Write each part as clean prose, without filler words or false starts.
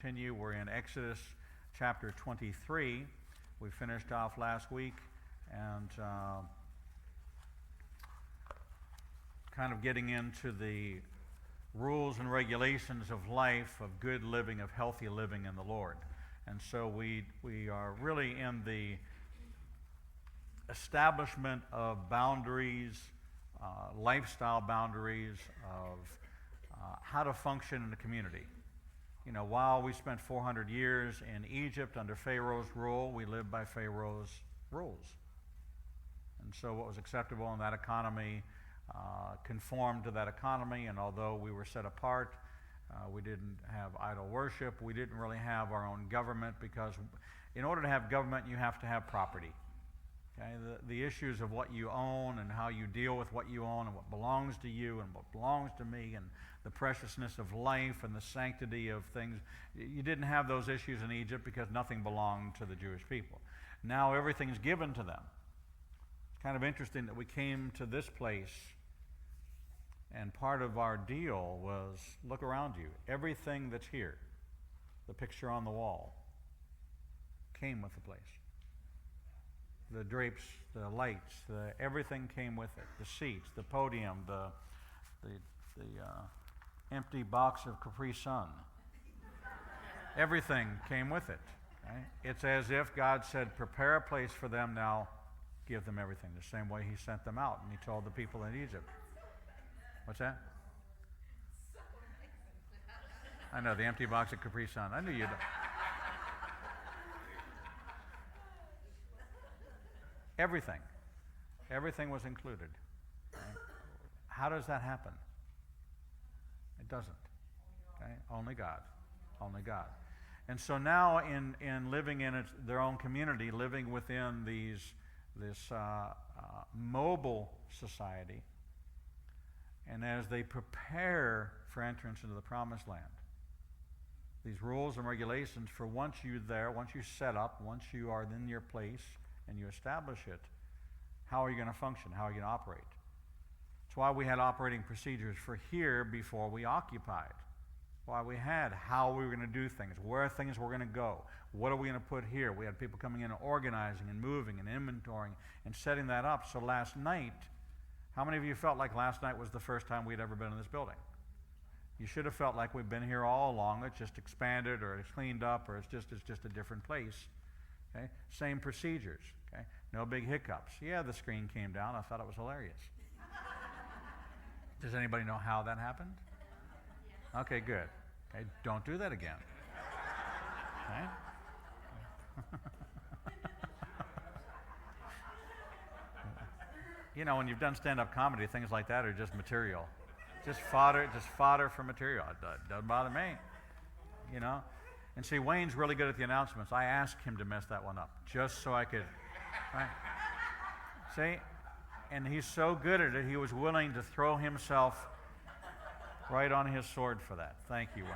continue. We're in Exodus chapter 23. We finished off last week and kind of getting into the rules and regulations of life, of good living, of healthy living in the Lord. And so we are really in the establishment of boundaries, lifestyle boundaries of how to function in the community. You know, while we spent 400 years in Egypt under Pharaoh's rule, we lived by Pharaoh's rules. And so what was acceptable in that economy conformed to that economy, and although we were set apart, we didn't have idol worship, we didn't really have our own government, because in order to have government, you have to have property. Okay? The issues of what you own and how you deal with what you own and what belongs to you and what belongs to me and the preciousness of life and the sanctity of things, you didn't have those issues in Egypt because nothing belonged to the Jewish people. Now everything's given to them. It's kind of interesting that we came to this place and part of our deal was, look around you. Everything that's here, the picture on the wall, came with the place. The drapes, the lights, everything came with it. The seats, the podium, the empty box of Capri Sun. Everything came with it. Okay? It's as if God said, prepare a place for them now, give them everything. The same way he sent them out and he told the people in Egypt. What's that? I know, the empty box of Capri Sun. I knew you'd. Everything. Everything was included. Okay? How does that happen? It doesn't. Okay? Only God. Only God. And so now in living in their own community, living within this mobile society, and as they prepare for entrance into the promised land, these rules and regulations for once you're there, once you set up, once you are in your place and you establish it, how are you going to function? How are you going to operate? That's why we had operating procedures for here before we occupied. Why we had how we were going to do things, where things were going to go, what are we going to put here. We had people coming in and organizing and moving and inventorying and setting that up. So last night, how many of you felt like last night was the first time we'd ever been in this building? You should have felt like we've been here all along. It's just expanded or it's cleaned up or it's just a different place. Okay? Same procedures. Okay? No big hiccups. Yeah, the screen came down. I thought it was hilarious. Does anybody know how that happened? Okay, good. Okay, don't do that again. Okay? You know, when you've done stand-up comedy, things like that are just material. Just fodder for material. It doesn't bother me. You know? And see, Wayne's really good at the announcements. I asked him to mess that one up, just so I could, right? See? And he's so good at it, he was willing to throw himself right on his sword for that. Thank you, Wayne.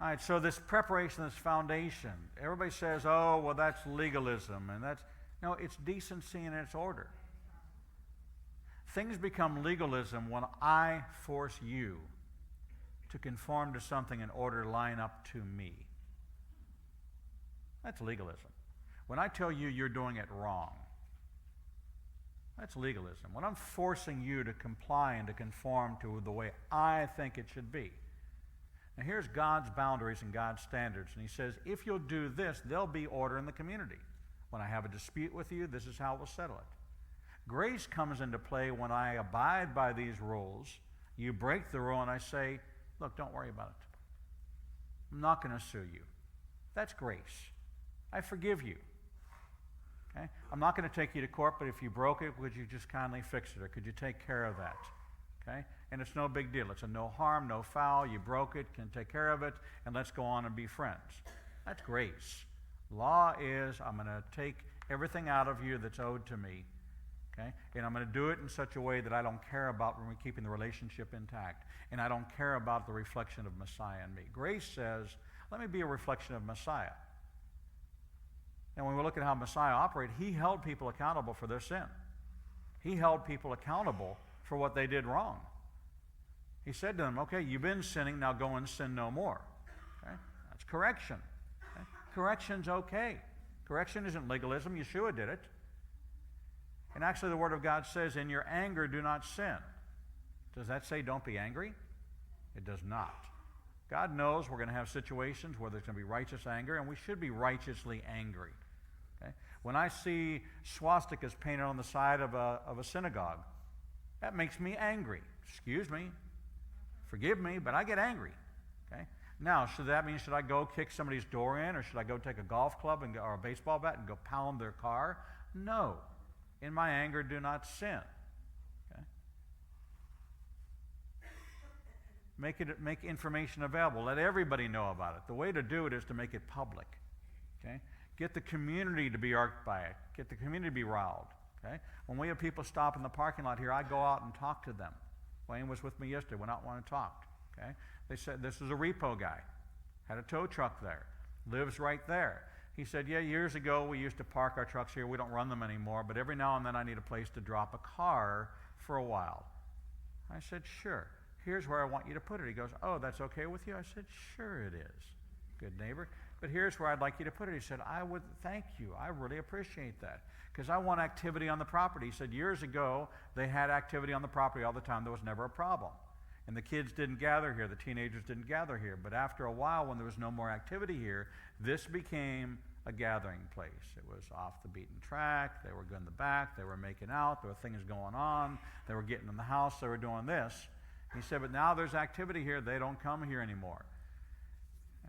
All right, so this preparation, this foundation, everybody says, oh, well, that's legalism, and that's, no, it's decency and it's order. Things become legalism when I force you to conform to something in order to line up to me. That's legalism. When I tell you you're doing it wrong, that's legalism. When I'm forcing you to comply and to conform to the way I think it should be. Now here's God's boundaries and God's standards. And he says, if you'll do this, there'll be order in the community. When I have a dispute with you, this is how we'll settle it. Grace comes into play when I abide by these rules. You break the rule and I say, look, don't worry about it. I'm not going to sue you. That's grace. I forgive you. Okay? I'm not going to take you to court, but if you broke it, would you just kindly fix it, or could you take care of that? Okay? And it's no big deal. It's a no harm, no foul. You broke it, can take care of it, and let's go on and be friends. That's grace. Law is, I'm going to take everything out of you that's owed to me, okay? And I'm going to do it in such a way that I don't care about when we're keeping the relationship intact, and I don't care about the reflection of Messiah in me. Grace says, let me be a reflection of Messiah. And when we look at how Messiah operated, he held people accountable for their sin. He held people accountable for what they did wrong. He said to them, okay, you've been sinning, now go and sin no more. Okay? correction. Okay? Correction's okay. Correction isn't legalism. Yeshua did it. And actually the Word of God says, in your anger, do not sin. Does that say don't be angry? It does not. God knows we're going to have situations where there's going to be righteous anger, and we should be righteously angry. Okay? When I see swastikas painted on the side of a synagogue, that makes me angry. Excuse me. Forgive me, but I get angry. Okay? Now, should I go kick somebody's door in, or should I go take a golf club or a baseball bat and go pound their car? No. In my anger, do not sin. Okay? Make information available. Let everybody know about it. The way to do it is to make it public. Okay? Get the community to be irked by it. Get the community to be riled. Okay? When we have people stop in the parking lot here, I go out and talk to them. Wayne was with me yesterday. Went out and talked. Okay? They said, this is a repo guy. Had a tow truck there. Lives right there. He said, yeah, years ago we used to park our trucks here. We don't run them anymore, but every now and then I need a place to drop a car for a while. I said, sure. Here's where I want you to put it. He goes, oh, that's okay with you? I said, sure it is. Good neighbor. But here's where I'd like you to put it. He said, I would thank you. I really appreciate that because I want activity on the property. He said, years ago they had activity on the property all the time. There was never a problem. And the kids didn't gather here. The teenagers didn't gather here. But after a while, when there was no more activity here, this became a gathering place. It was off the beaten track. They were in the back. They were making out. There were things going on. They were getting in the house. They were doing this. He said, but now there's activity here. They don't come here anymore.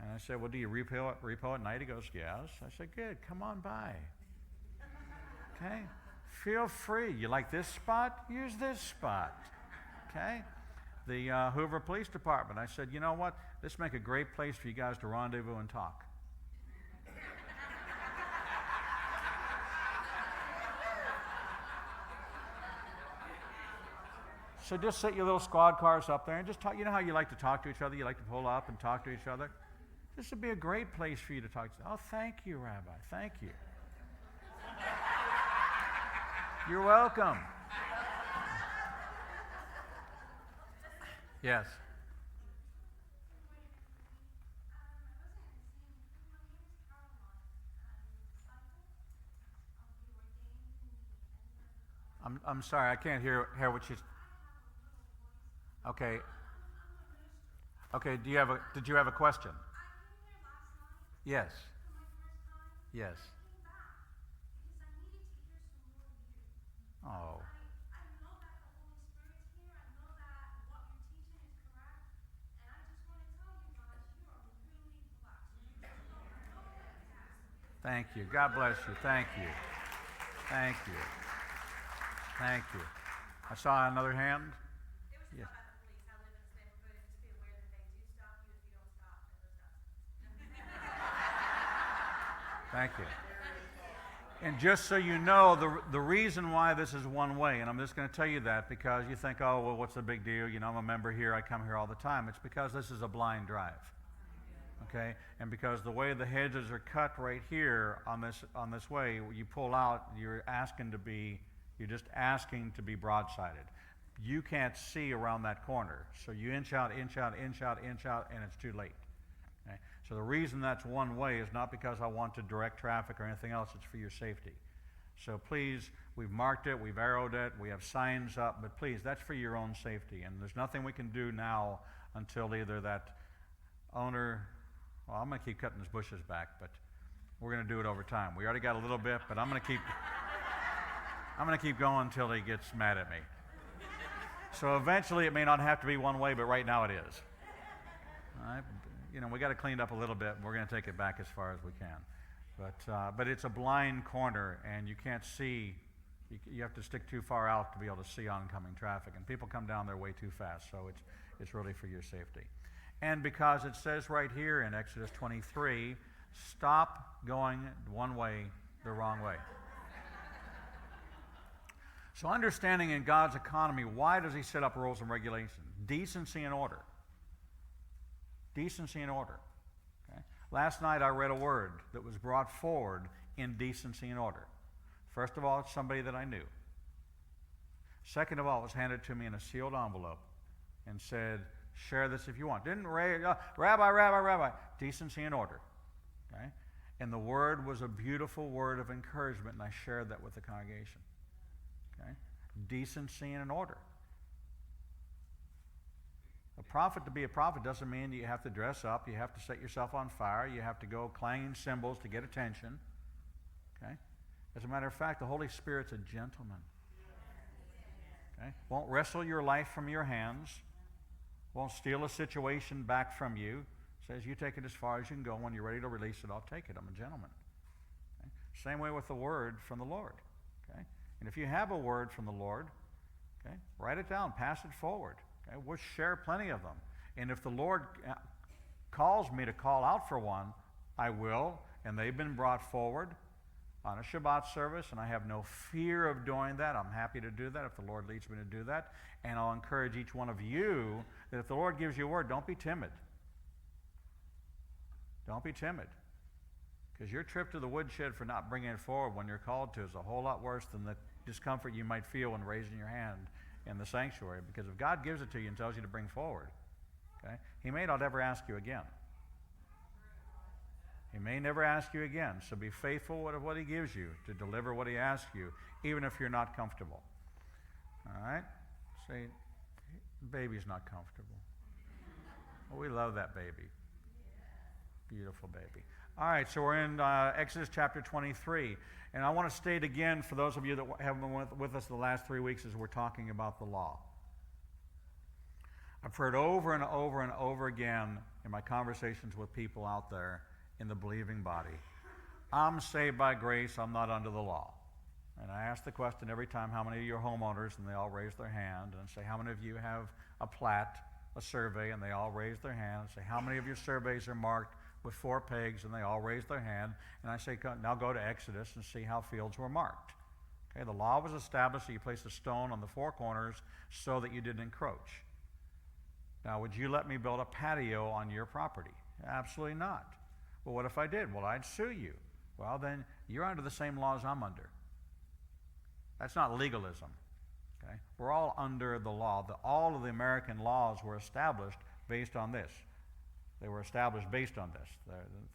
And I said, well, do you repo at night? He goes, yes. I said, good. Come on by. Okay? Feel free. You like this spot? Use this spot. Okay? The Hoover Police Department. I said, you know what? This make a great place for you guys to rendezvous and talk. So just set your little squad cars up there and just talk. You know how you like to talk to each other? You like to pull up and talk to each other? This would be a great place for you to talk to. Oh, thank you, Rabbi. Thank you. You're welcome. Yes. I'm sorry, I can't hear what she's. Okay. Okay. Did you have a question? Yes. Yes. Oh. Thank you. God bless you. Thank you. Thank you. Thank you. I saw another hand. It was about the police. I live in this neighborhood, and just be aware that they do stop you if you don't stop. Thank you. And just so you know, the reason why this is one way, and I'm just going to tell you that because you think, oh, well, what's the big deal? You know, I'm a member here. I come here all the time. It's because this is a blind drive. Okay? And because the way the hedges are cut right here on this way, you pull out, you're just asking to be broadsided. You can't see around that corner. So you inch out, and it's too late. Okay? So the reason that's one way is not because I want to direct traffic or anything else. It's for your safety. So please, we've marked it, we've arrowed it, we have signs up, but please, that's for your own safety. And there's nothing we can do now until either that owner, well, I'm going to keep cutting his bushes back, but we're going to do it over time. We already got a little bit, but I'm going to keep going until he gets mad at me. So eventually it may not have to be one way, but right now it is. All right? You know, we got to clean it up a little bit. We're going to take it back as far as we can. But it's a blind corner, and you can't see. You have to stick too far out to be able to see oncoming traffic, and people come down there way too fast. So it's really for your safety. And because it says right here in Exodus 23, stop going one way the wrong way. So understanding in God's economy, why does he set up rules and regulations? Decency and order. Decency and order. Okay? Last night I read a word that was brought forward in decency and order. First of all, it's somebody that I knew. Second of all, it was handed to me in a sealed envelope and said, Share this if you want. Didn't Rabbi, decency and order. Okay? And the word was a beautiful word of encouragement, and I shared that with the congregation. Okay? Decency and order. A prophet, to be a prophet, doesn't mean you have to dress up, you have to set yourself on fire, you have to go clanging cymbals to get attention. Okay? As a matter of fact, the Holy Spirit's a gentleman. Okay? Won't wrestle your life from your hands, won't steal a situation back from you. Says, you take it as far as you can go. When you're ready to release it, I'll take it. I'm a gentleman. Okay? Same way with the word from the Lord. Okay? And if you have a word from the Lord, okay, write it down, pass it forward. Okay? We'll share plenty of them. And if the Lord calls me to call out for one, I will. And they've been brought forward on a Shabbat service, and I have no fear of doing that. I'm happy to do that if the Lord leads me to do that. And I'll encourage each one of you that if the Lord gives you a word, don't be timid. Don't be timid. Because your trip to the woodshed for not bringing it forward when you're called to is a whole lot worse than the discomfort you might feel when raising your hand in the sanctuary. Because if God gives it to you and tells you to bring forward, okay, He may not ever ask you again. He may never ask you again. So be faithful with what He gives you to deliver what He asks you, even if you're not comfortable. All right? Say, baby's not comfortable. Well, we love that baby. Beautiful baby. All right, so we're in Exodus chapter 23. And I want to state again, for those of you that haven't been with us the last 3 weeks, as we're talking about the law. I've heard over and over and over again in my conversations with people out there in the believing body, I'm saved by grace, I'm not under the law. And I ask the question every time, how many of you are homeowners? And they all raise their hand. And say, how many of you have a plat, a survey? And they all raise their hand. And say, how many of your surveys are marked with 4 pegs? And they all raise their hand. And I say, now go to Exodus and see how fields were marked. Okay, the law was established that you place a stone on the 4 corners so that you didn't encroach. Now, would you let me build a patio on your property? Absolutely not. Well, what if I did? Well, I'd sue you. Well, then you're under the same laws I'm under. That's not legalism. Okay? We're all under the law. All of the American laws were established based on this. They were established based on this.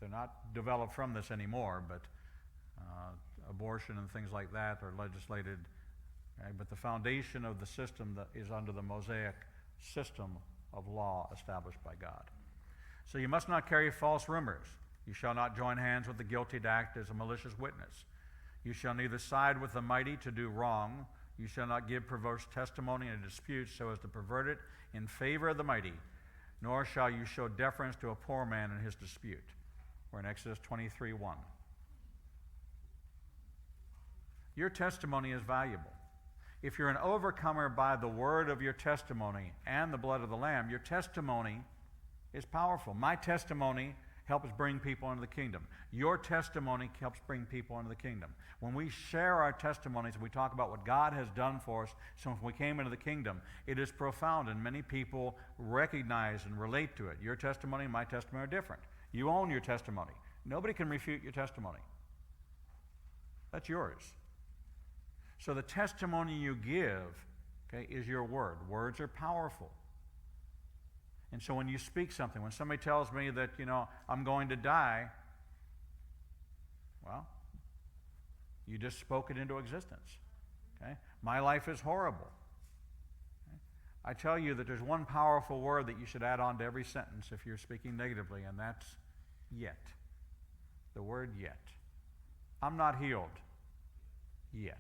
They're not developed from this anymore, but abortion and things like that are legislated. Okay? But the foundation of the system that is under the Mosaic system of law established by God. So you must not carry false rumors. You shall not join hands with the guilty to act as a malicious witness. You shall neither side with the mighty to do wrong. You shall not give perverse testimony in a dispute so as to pervert it in favor of the mighty. Nor shall you show deference to a poor man in his dispute. We're in Exodus 23:1. Your testimony is valuable. If you're an overcomer by the word of your testimony and the blood of the Lamb, your testimony is powerful. My testimony helps bring people into the kingdom. Your testimony helps bring people into the kingdom. When we share our testimonies, we talk about what God has done for us since we came into the kingdom. It is profound, and many people recognize and relate to it. Your testimony and my testimony are different. You own your testimony. Nobody can refute your testimony. That's yours. So the testimony you give, okay, is your word. Words are powerful. And so when you speak something, when somebody tells me that, I'm going to die, well, you just spoke it into existence. Okay? My life is horrible. Okay? I tell you that there's one powerful word that you should add on to every sentence if you're speaking negatively, and that's yet. The word yet. I'm not healed yet.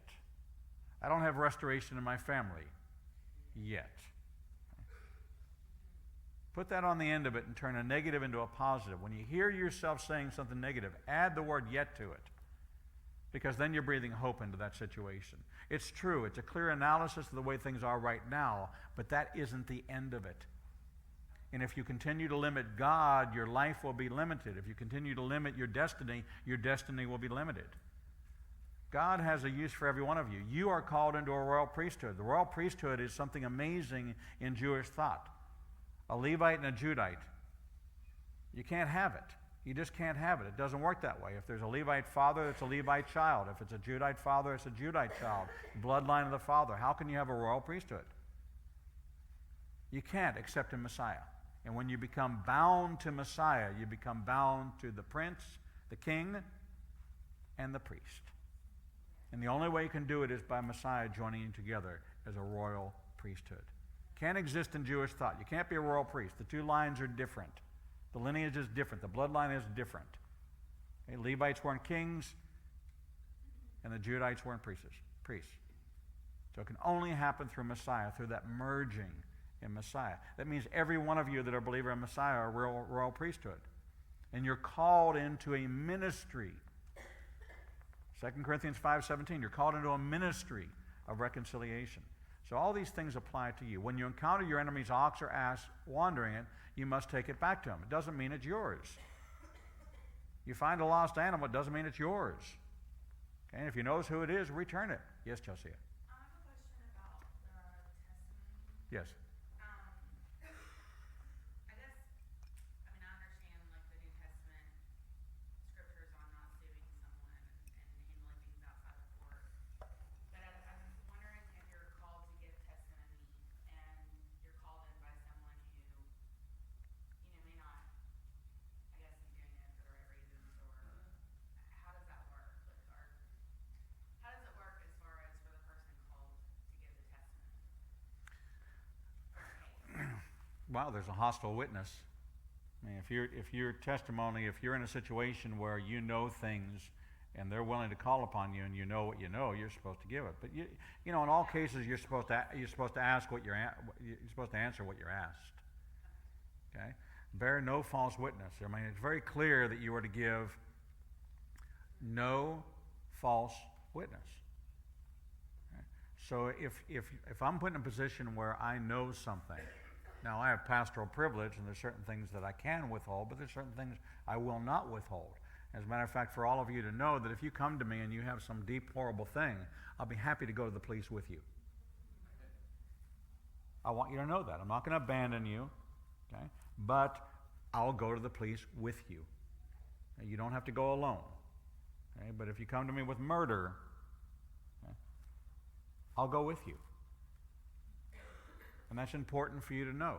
I don't have restoration in my family yet. Put that on the end of it and turn a negative into a positive. When you hear yourself saying something negative, add the word yet to it, because then you're breathing hope into that situation. It's true. It's a clear analysis of the way things are right now, but that isn't the end of it. And if you continue to limit God, your life will be limited. If you continue to limit your destiny will be limited. God has a use for every one of you. You are called into a royal priesthood. The royal priesthood is something amazing in Jewish thought. A Levite and a Judite. You can't have it. You just can't have it. It doesn't work that way. If there's a Levite father, it's a Levite child. If it's a Judite father, it's a Judite child. Bloodline of the father. How can you have a royal priesthood? You can't except in Messiah. And when you become bound to Messiah, you become bound to the prince, the king, and the priest. And the only way you can do it is by Messiah joining you together as a royal priesthood. Can't exist in Jewish thought. You can't be a royal priest. The two lines are different. The lineage is different. The bloodline is different. Okay? Levites weren't kings, and the Judites weren't priests. So it can only happen through Messiah, through that merging in Messiah. That means every one of you that are a believer in Messiah are a royal priesthood. And you're called into a ministry. 2 Corinthians 5:17, you're called into a ministry of reconciliation. So all these things apply to you. When you encounter your enemy's ox or ass wandering it, you must take it back to him. It doesn't mean it's yours. You find a lost animal, it doesn't mean it's yours. Okay? And if you knows who it is, return it. Yes, Chelsea? I have a question about the testimony. Yes. I guess, I mean, I understand like the New Testament scriptures on not suing someone and handling things outside of court. But I'm wondering if you're called to give testimony and you're called in by someone who, may not, I guess, be doing it for the right reasons, or how does that work? How does it work as far as for the person called to give the testimony? Well, there's a hostile witness. I mean, if your testimony, if you're in a situation where you know things and they're willing to call upon you and you know what you know, you're supposed to give it. But in all cases, you're supposed to ask what you're supposed to answer what you're asked. Okay, bear no false witness. I mean, it's very clear that you are to give no false witness. Okay? So if I'm put in a position where I know something. Now, I have pastoral privilege, and there's certain things that I can withhold, but there's certain things I will not withhold. As a matter of fact, for all of you to know that if you come to me and you have some deep, horrible thing, I'll be happy to go to the police with you. I want you to know that. I'm not going to abandon you, okay? But I'll go to the police with you. Okay? You don't have to go alone. Okay? But if you come to me with murder, okay, I'll go with you. And that's important for you to know.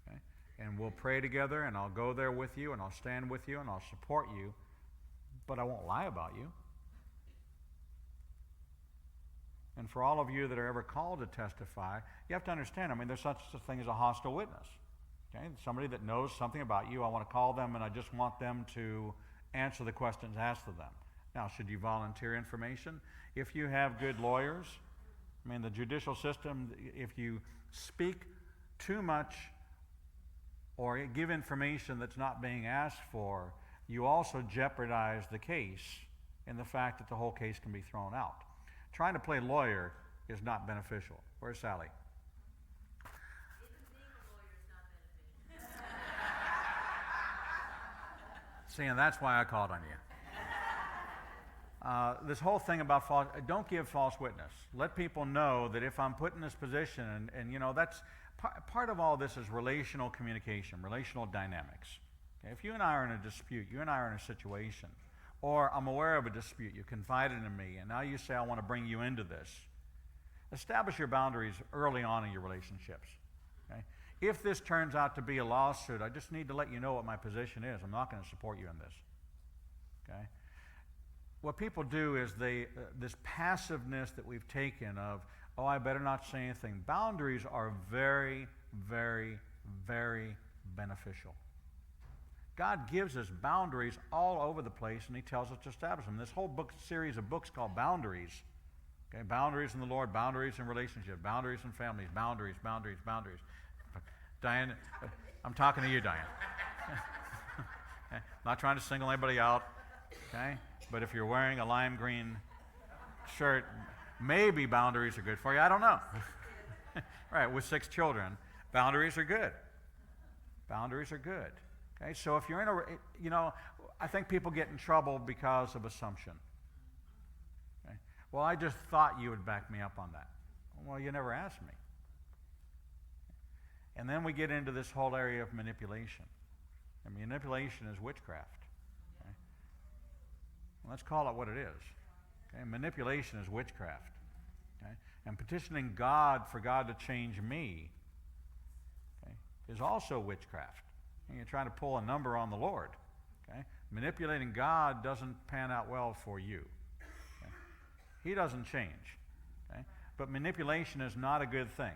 Okay? And we'll pray together, and I'll go there with you, and I'll stand with you, and I'll support you, but I won't lie about you. And for all of you that are ever called to testify, you have to understand, I mean, there's such a thing as a hostile witness. Okay? Somebody that knows something about you, I want to call them, and I just want them to answer the questions asked of them. Now, should you volunteer information? If you have good lawyers, I mean, the judicial system, if you speak too much or give information that's not being asked for, you also jeopardize the case in the fact that the whole case can be thrown out. Trying to play lawyer is not beneficial. Where's Sally? Even being a lawyer is not beneficial. See, and that's why I called on you. This whole thing about don't give false witness. Let people know that if I'm put in this position, and that's part of all this is relational communication, relational dynamics. Okay? If you and I are in a dispute, you and I are in a situation, or I'm aware of a dispute, you confided in me, and now you say, I want to bring you into this. Establish your boundaries early on in your relationships. Okay? If this turns out to be a lawsuit, I just need to let you know what my position is. I'm not going to support you in this. Okay? What people do is this passiveness that we've taken of, oh, I better not say anything. Boundaries are very, very, very beneficial. God gives us boundaries all over the place, and he tells us to establish them. This whole series of books called Boundaries. Okay, boundaries in the Lord, boundaries in relationship, boundaries in families, boundaries, boundaries, boundaries. Diane, I'm talking to you, Diane. I'm not trying to single anybody out, okay? But if you're wearing a lime green shirt, maybe boundaries are good for you. I don't know. Right, with 6 children, boundaries are good. Boundaries are good. Okay, so if you're in I think people get in trouble because of assumption. Okay? Well, I just thought you would back me up on that. Well, you never asked me. And then we get into this whole area of manipulation. And manipulation is witchcraft. Okay? Well, let's call it what it is. Okay? Manipulation is witchcraft. Okay? And petitioning God for God to change me, okay, is also witchcraft. And you're trying to pull a number on the Lord. Okay? Manipulating God doesn't pan out well for you. Okay? He doesn't change. Okay? But manipulation is not a good thing.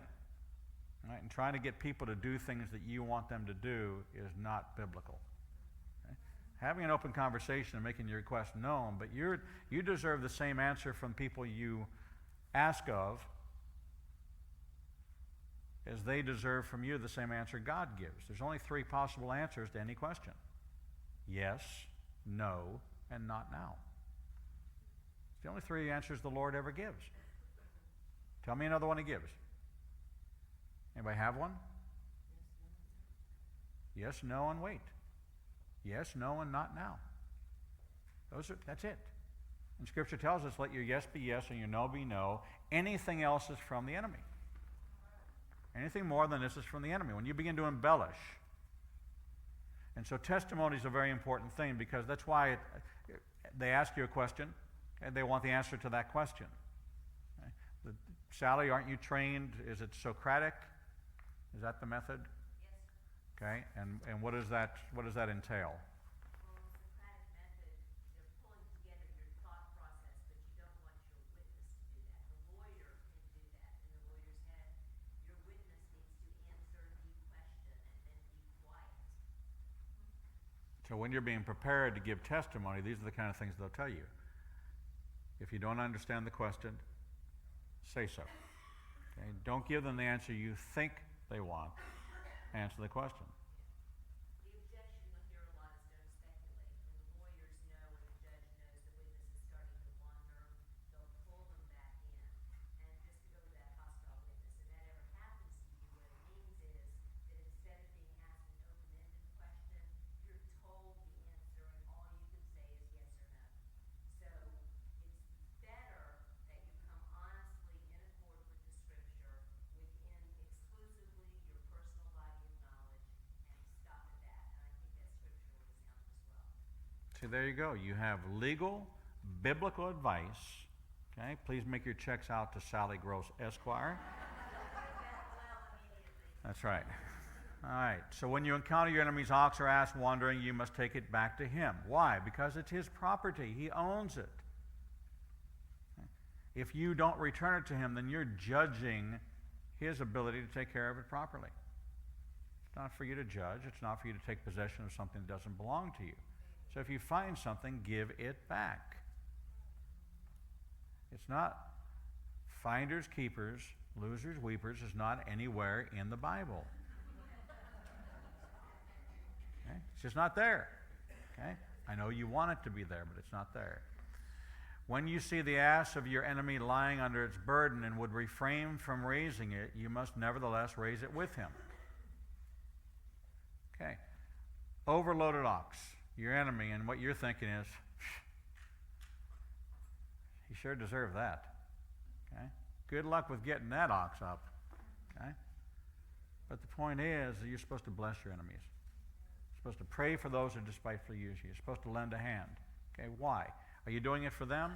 Right? And trying to get people to do things that you want them to do is not biblical. Okay? Having an open conversation and making your request known, but you deserve the same answer from people you ask of as they deserve from you the same answer God gives. There's only 3 possible answers to any question. Yes, no, and not now. It's the only 3 answers the Lord ever gives. Tell me another one he gives. Anybody have one? Yes, no, and wait. Yes, no, and not now. That's it. And Scripture tells us, let your yes be yes and your no be no. Anything else is from the enemy. Anything more than this is from the enemy. When you begin to embellish. And so testimony is a very important thing, because that's why they ask you a question and they want the answer to that question. Okay? Sally, aren't you trained? Is it Socratic? Is that the method? Yes. Okay, and what does that entail? Well, the Socratic method, they're pulling together your thought process, but you don't want your witness to do that. The lawyer can do that. In the lawyer's head, your witness needs to answer the question and then be quiet. So when you're being prepared to give testimony, these are the kind of things they'll tell you. If you don't understand the question, say so. Okay? Don't give them the answer you think they want. Answer the question. The objection you'll hear a lot is don't speculate. When the lawyers know and the judge knows the witness is starting to wander, they'll pull them back in. And just to go to that hostile witness, if that ever happens to you, what it means is that instead of being asked an open-ended question, you're told the answer and all you can say is yes or no. So it's better that you come honestly in accord with the Scripture within exclusively your personal body of knowledge and stop at that. And I think that's scripturally sound as well. See, there you go. You have legal, biblical advice. Okay, please make your checks out to Sally Gross, Esquire. That's right. All right. So when you encounter your enemy's ox or ass wandering, you must take it back to him. Why? Because it's his property. He owns it. Okay? If you don't return it to him, then you're judging his ability to take care of it properly. It's not for you to judge. It's not for you to take possession of something that doesn't belong to you. So if you find something, give it back. It's not finders, keepers, losers, weepers is not anywhere in the Bible. Okay? It's just not there. Okay? I know you want it to be there, but it's not there. When you see the ass of your enemy lying under its burden and would refrain from raising it, you must nevertheless raise it with him. Okay. Overloaded ox, your enemy, and what you're thinking is, he sure deserved that. Okay? Good luck with getting that ox up. Okay? But the point is that you're supposed to bless your enemies. You're supposed to pray for those who despitefully use you. You're supposed to lend a hand. Okay? Why? Are you doing it for them?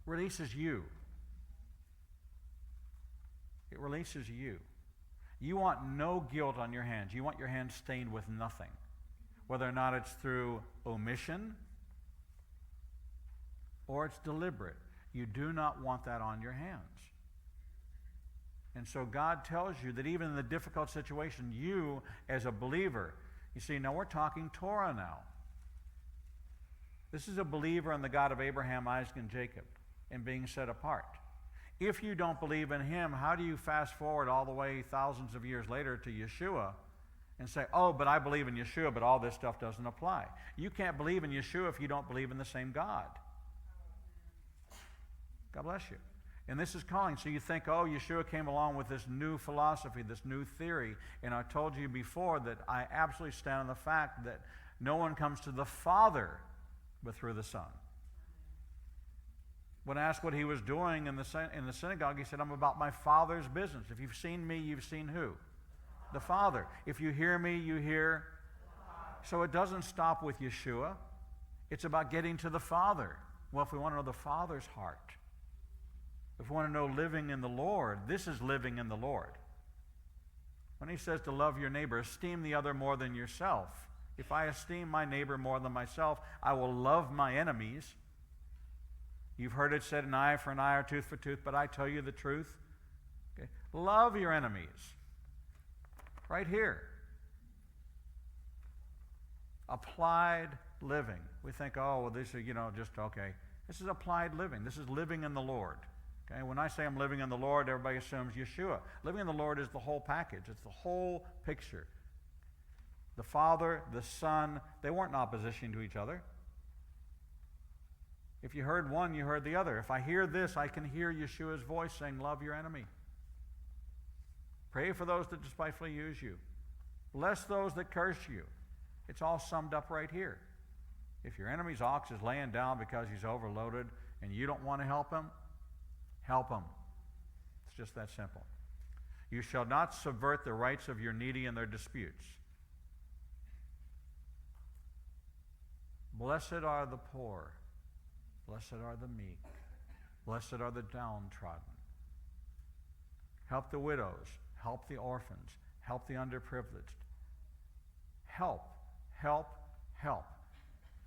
Releases you. It releases you. You want no guilt on your hands. You want your hands stained with nothing. Whether or not it's through omission or it's deliberate. You do not want that on your hands. And so God tells you that even in the difficult situation, you as a believer, you see, now we're talking Torah now. This is a believer in the God of Abraham, Isaac, and Jacob and being set apart. If you don't believe in him, how do you fast forward all the way thousands of years later to Yeshua and say, oh, but I believe in Yeshua, but all this stuff doesn't apply? You can't believe in Yeshua if you don't believe in the same God. God bless you. And this is calling. So you think, oh, Yeshua came along with this new philosophy, this new theory. And I told you before that I absolutely stand on the fact that no one comes to the Father but through the Son. When asked what he was doing in the synagogue, he said, I'm about my Father's business. If you've seen me, you've seen who? The Father. If you hear me, you hear. So it doesn't stop with Yeshua. It's about getting to the Father. Well, if we want to know the Father's heart, if we want to know living in the Lord, this is living in the Lord. When he says to love your neighbor, esteem the other more than yourself. If I esteem my neighbor more than myself, I will love my enemies. You've heard it said, an eye for an eye or tooth for tooth, but I tell you the truth. Okay? Love your enemies. Right here. Applied living. We think, oh, well, this is, just okay. This is applied living. This is living in the Lord. Okay? When I say I'm living in the Lord, everybody assumes Yeshua. Living in the Lord is the whole package. It's the whole picture. The Father, the Son, they weren't in opposition to each other. If you heard one, you heard the other. If I hear this, I can hear Yeshua's voice saying, love your enemy. Pray for those that despitefully use you. Bless those that curse you. It's all summed up right here. If your enemy's ox is laying down because he's overloaded and you don't want to help him, help him. It's just that simple. You shall not subvert the rights of your needy in their disputes. Blessed are the poor. Blessed are the meek. Blessed are the downtrodden. Help the widows. Help the orphans. Help the underprivileged. Help, help, help.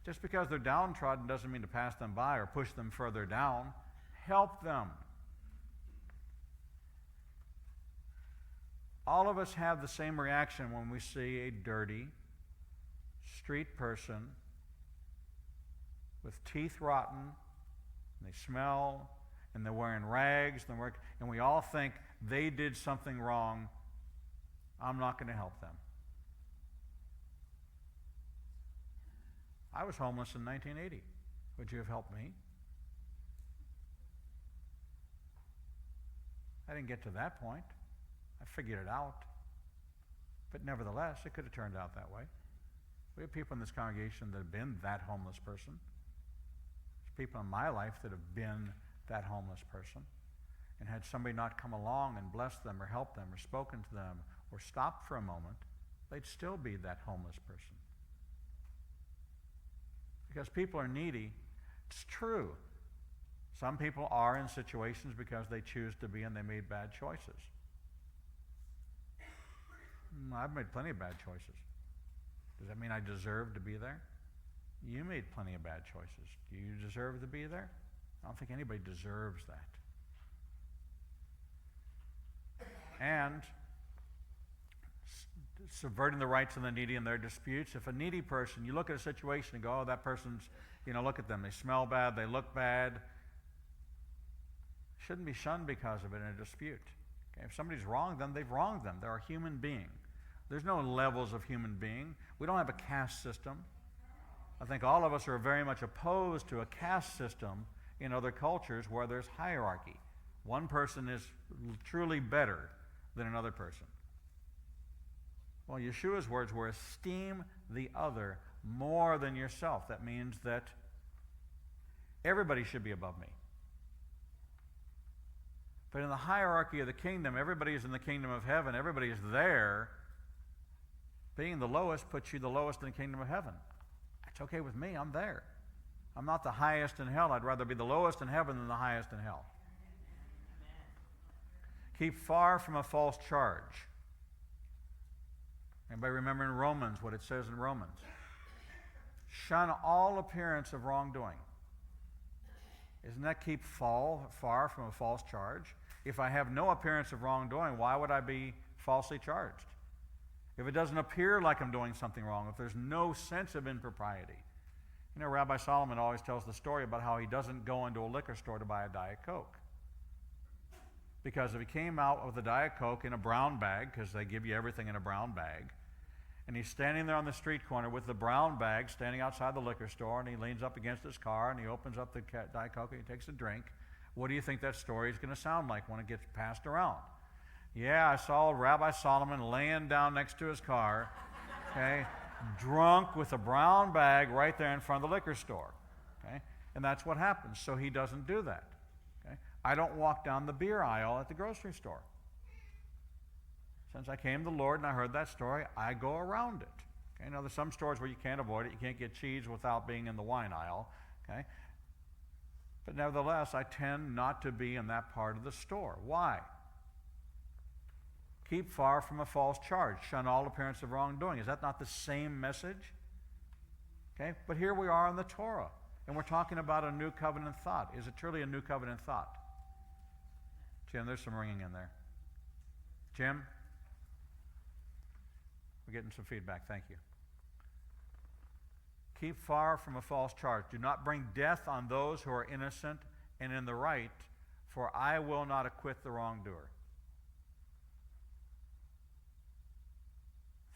Just because they're downtrodden doesn't mean to pass them by or push them further down. Help them. All of us have the same reaction when we see a dirty street person with teeth rotten, and they smell, and they're wearing rags, and we all think they did something wrong. I'm not going to help them. I was homeless in 1980. Would you have helped me? I didn't get to that point. I figured it out. But nevertheless, it could have turned out that way. We have people in this congregation that have been that homeless person. There's people in my life that have been that homeless person. And had somebody not come along and blessed them or helped them or spoken to them or stopped for a moment, they'd still be that homeless person. Because people are needy. It's true. Some people are in situations because they choose to be and they made bad choices. I've made plenty of bad choices. Does that mean I deserve to be there? You made plenty of bad choices. Do you deserve to be there? I don't think anybody deserves that. And subverting the rights of the needy in their disputes. If a needy person, you look at a situation and go, oh, that person's, look at them. They smell bad. They look bad. Shouldn't be shunned because of it in a dispute. Okay? If somebody's wronged them, they've wronged them. They're a human being. There's no levels of human being. We don't have a caste system. I think all of us are very much opposed to a caste system in other cultures where there's hierarchy. One person is truly better than another person. Well, Yeshua's words were, esteem the other more than yourself. That means that everybody should be above me. But in the hierarchy of the kingdom, everybody is in the kingdom of heaven. Everybody is there. Being the lowest puts you the lowest in the kingdom of heaven. It's okay with me. I'm there. I'm not the highest in hell. I'd rather be the lowest in heaven than the highest in hell. Keep far from a false charge. Anybody remember in Romans what it says in Romans? Shun all appearance of wrongdoing. Isn't that keep far from a false charge? If I have no appearance of wrongdoing, why would I be falsely charged? If it doesn't appear like I'm doing something wrong, if there's no sense of impropriety. Rabbi Solomon always tells the story about how he doesn't go into a liquor store to buy a Diet Coke. Because if he came out with a Diet Coke in a brown bag, because they give you everything in a brown bag, and he's standing there on the street corner with the brown bag standing outside the liquor store, and he leans up against his car, and he opens up the Diet Coke, and he takes a drink. What do you think that story is going to sound like when it gets passed around? Yeah, I saw Rabbi Solomon laying down next to his car, okay, drunk with a brown bag right there in front of the liquor store. Okay? And that's what happens. So he doesn't do that. Okay? I don't walk down the beer aisle at the grocery store. Since I came to the Lord and I heard that story, I go around it. Okay? Now, there's some stores where you can't avoid it. You can't get cheese without being in the wine aisle. Okay? But nevertheless, I tend not to be in that part of the store. Why? Keep far from a false charge. Shun all appearance of wrongdoing. Is that not the same message? Okay, but here we are in the Torah, and we're talking about a new covenant thought. Is it truly a new covenant thought? Jim, there's some ringing in there. Jim? We're getting some feedback. Thank you. Keep far from a false charge. Do not bring death on those who are innocent and in the right, for I will not acquit the wrongdoer.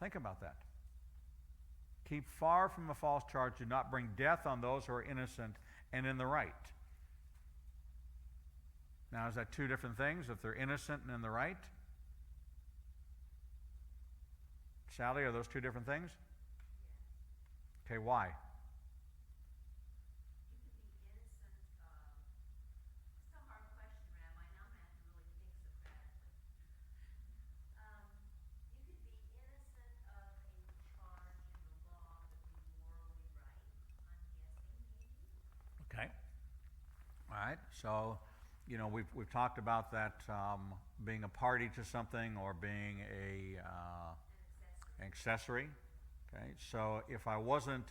Think about that. Keep far from a false charge. Do not bring death on those who are innocent and in the right. Now, is that two different things? If they're innocent and in the right? Sally, are those two different things? Okay, why? You could be innocent of, it's a hard question, Rabbi, and I'm going to have to really think Socratically. You could be innocent of a charge in the law, but be morally right, I'm guessing, maybe? Okay. All right. So, we've talked about that being a party to something or being an accessory. Okay. So if I wasn't,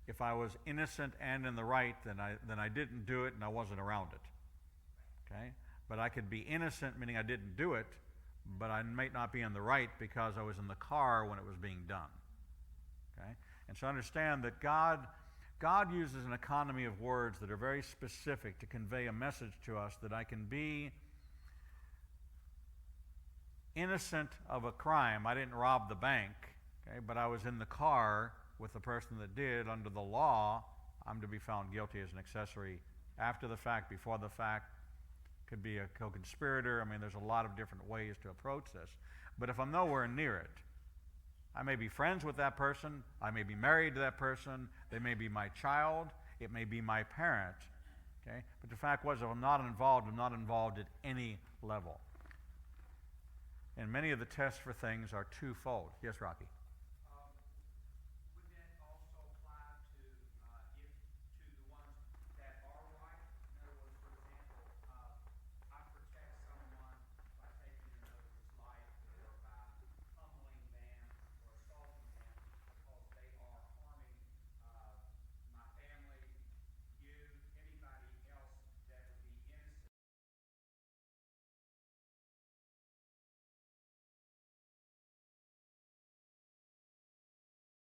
if I was innocent and in the right, then I didn't do it and I wasn't around it. Okay. But I could be innocent, meaning I didn't do it, but I might not be in the right because I was in the car when it was being done. Okay. And so understand that God uses an economy of words that are very specific to convey a message to us that I can be innocent of a crime. I didn't rob the bank, okay, but I was in the car with the person that did. Under the law, I'm to be found guilty as an accessory after the fact, before the fact. Could be a co-conspirator. I mean, there's a lot of different ways to approach this. But if I'm nowhere near it, I may be friends with that person, I may be married to that person, they may be my child, it may be my parent, okay? But the fact was, if I'm not involved at any level. And many of the tests for things are twofold. Yes, Rocky?